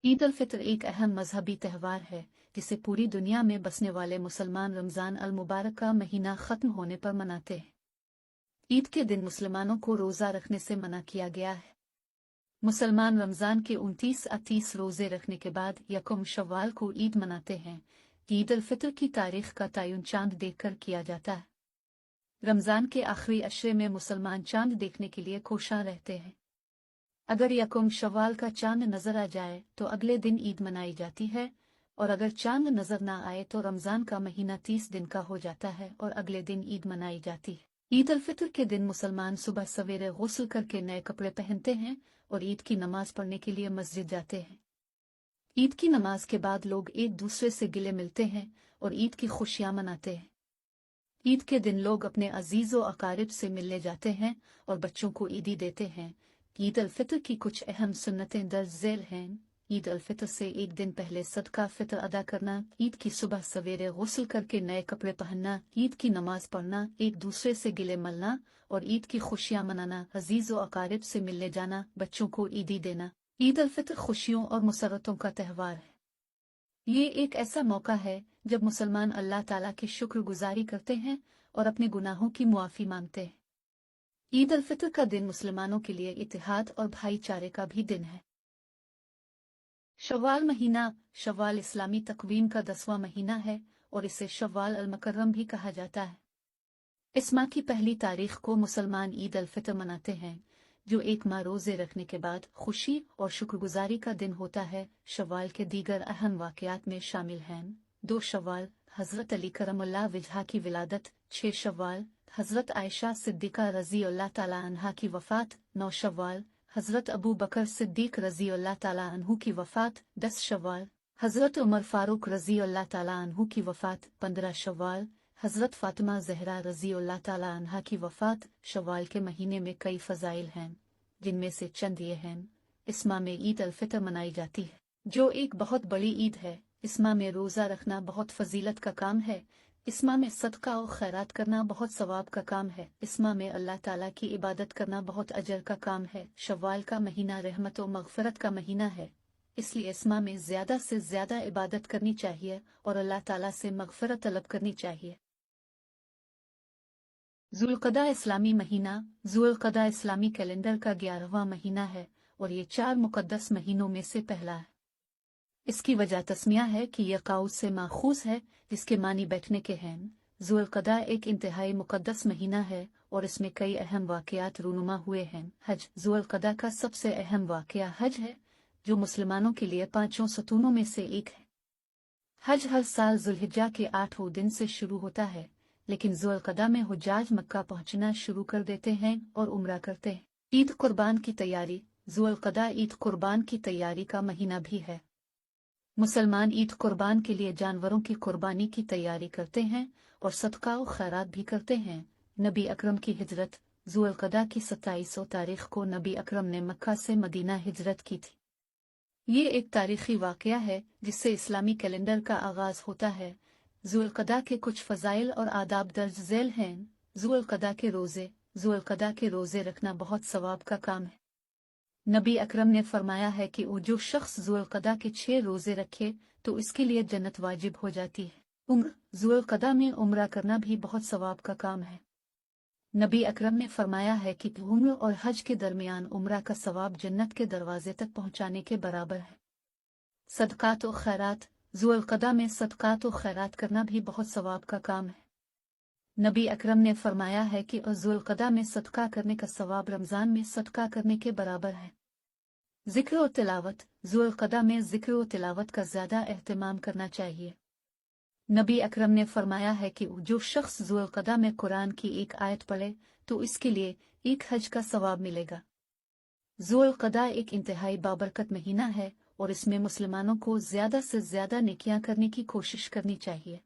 ईद उल फितर एक अहम मजहबी त्यौहार है जिसे पूरी दुनिया में बसने वाले मुसलमान रमज़ान अल मुबारक का महीना ख़त्म होने पर मनाते हैं। ईद के दिन मुसलमानों को रोज़ा रखने से मना किया गया है। मुसलमान रमज़ान के 29 रोज़े रखने के बाद यकम शव्वाल को ईद मनाते हैं। ईद उल फितर की तारीख का तयन चांद देखकर किया जाता है। रमज़ान के आखिरी अशरे में मुसलमान चांद देखने के लिए कोशां रहते हैं। अगर यकम शव्वाल का चांद नजर आ जाए तो अगले दिन ईद मनाई जाती है, और अगर चांद नजर ना आए तो रमजान का महीना 30 दिन का हो जाता है और अगले दिन ईद मनाई जाती है। ईद उल फितर के दिन मुसलमान सुबह सवेरे गुस्ल करके नए कपड़े पहनते हैं और ईद की नमाज पढ़ने के लिए मस्जिद जाते हैं। ईद की नमाज के बाद लोग एक दूसरे से गिले मिलते हैं और ईद की खुशियां मनाते हैं। ईद के दिन लोग अपने अजीज व अकारिब से मिलने जाते हैं और बच्चों को ईदी देते हैं। ईद उल फितर की कुछ अहम सुन्नतें दर्ज झेल हैं। ईद उल फितर से एक दिन पहले सदका फितर अदा करना, ईद की सुबह सवेरे गुस्ल करके नए कपड़े पहनना, ईद की नमाज पढ़ना, एक दूसरे से गिले मिलना और ईद की खुशियां मनाना, अजीज व अकारिब से मिलने जाना, बच्चों को ईदी देना। ईद उल फितर खुशियों और मुसरतों का त्यौहार है। ये एक ऐसा मौका है जब मुसलमान अल्लाह ताला की शुक्रगुजारी करते हैं और अपने गुनाहों की मुआफ़ी मांगते हैं। ईद उल फितर का दिन मुसलमानों के लिए इत्तेहाद और भाईचारे का भी दिन है। शव्वाल महीना, शव्वाल इस्लामी तक़वीम का 10वां महीना है और इसे शव्वाल अल मुकर्रम भी कहा जाता है। इस माह की पहली तारीख को मुसलमान ईद उल फितर मनाते हैं, जो एक माह रोजे रखने के बाद खुशी और शुक्रगुजारी का दिन होता है। शव्वाल के दीगर अहम वाक़यात में शामिल हैं: 2 शव्वाल हज़रत अली करमुल्लाह वजहा की विलादत, 6 शव्वाल हज़रत आयशा सिद्दीक़ा रज़ी अल्लाह ताला अन्हा की वफ़ात, 9 शव्वाल हज़रत अबू बकर सिद्दीक़ रज़ी अल्लाह ताला अन्हु की वफ़ात, 10 शव्वाल हज़रत उमर फारूक रज़ी अल्लाह ताला अन्हु की वफ़ात, 15 शव्वाल हज़रत फ़ातिमा ज़हरा रज़ी अल्लाह ताला अन्हा की वफ़ात। शव्वाल के महीने में कई फ़ज़ाइल हैं, जिनमें से चंद ये हैं: इस माह में ईद उल फितर मनाई जाती है, जो एक बहुत बड़ी ईद है। इस माह में रोज़ा रखना बहुत फजीलत का काम है। इस माह में सदका और खैरात करना बहुत सवाब का काम है। इस माह में अल्लाह ताला की इबादत करना बहुत अजर का काम है। शव्वाल का महीना रहमत और मग़फ़िरत का महीना है, इसलिए इस माह में ज़्यादा से ज़्यादा इबादत करनी चाहिए और अल्लाह ताला से मग़फ़िरत तलब करनी चाहिए। ज़ुल्क़दा इस्लामी महीना, ज़ुल्क़दा इस्लामी कैलेंडर का 11वां महीना है और ये 4 मुक़द्दस महीनों में से पहला है। इसकी वजह तस्मिया है कि यह क़ाउस से माखूज़ है, जिसके मानी बैठने के हैं। ज़ुल्क़दा एक इंतहाई मुक़द्दस महीना है और इसमें कई अहम वाक़यात रूनुमा हुए हैं। हज, ज़ुल्क़दा का सबसे अहम वाक़या हज है, जो मुसलमानों के लिए 5 सतूनों में से एक है। हज हर साल ज़ुल्हिज्जा के 8वें दिन से शुरू होता है, लेकिन ज़ुल्क़दा में हुज्जाज मक्का पहुंचना शुरू कर देते हैं और उम्रा करते हैं। ईद कुर्बान की तैयारी, ज़ुल्क़दा ईद कुर्बान की तैयारी का महीना भी है। मुसलमान ईद कुर्बान के लिए जानवरों की कुर्बानी की तैयारी करते हैं और सदका और खैरात भी करते हैं। नबी अकरम की हिजरत, ज़ुल्क़दा की 27 तारीख को नबी अकरम ने मक्का से मदीना हिजरत की थी। ये एक तारीखी वाक़या है जिससे इस्लामी कैलेंडर का आगाज़ होता है। ज़ुल्क़दा के कुछ फ़ज़ाइल और आदाब दर्ज झेल हैं। ज़ुल्क़दा के रोज़े, ज़ुल्क़दा के रोज़े रखना बहुत सवाब का काम है। नबी अकरम ने फरमाया है कि जो शख्स ज़ुल्क़दा के 6 रोज़े रखे तो इसके लिए जन्नत वाजिब हो जाती है। उम्र, ज़ुल्क़दा में उम्रा करना भी बहुत सवाब का काम है। नबी अकरम ने फरमाया है कि उम्र और हज के दरमियान उम्रा का सवाब जन्नत के दरवाजे तक पहुंचाने के बराबर है। सदकात और खैरात, ज़ुल्क़दा में सदकात और खैरात करना भी बहुत सवाब का काम है। नबी अकरम ने फरमाया है कि ज़ुल्क़दा में सदका करने का सवाब रमज़ान में सदका करने के बराबर है। ज़िक्र और तिलावत, ज़ुल्क़दा में ज़िक्र और तिलावत का ज़्यादा एहतमाम करना चाहिए। नबी अकरम ने फरमाया है कि जो शख्स ज़ुल्क़दा में कुरान की एक आयत पढ़े तो इसके लिए एक हज का सवाब मिलेगा। ज़ुल्क़दा एक इंतहाई बाबरकत महीना है और इसमें मुसलमानों को ज़्यादा से ज़्यादा नेकियां करने की कोशिश करनी चाहिए।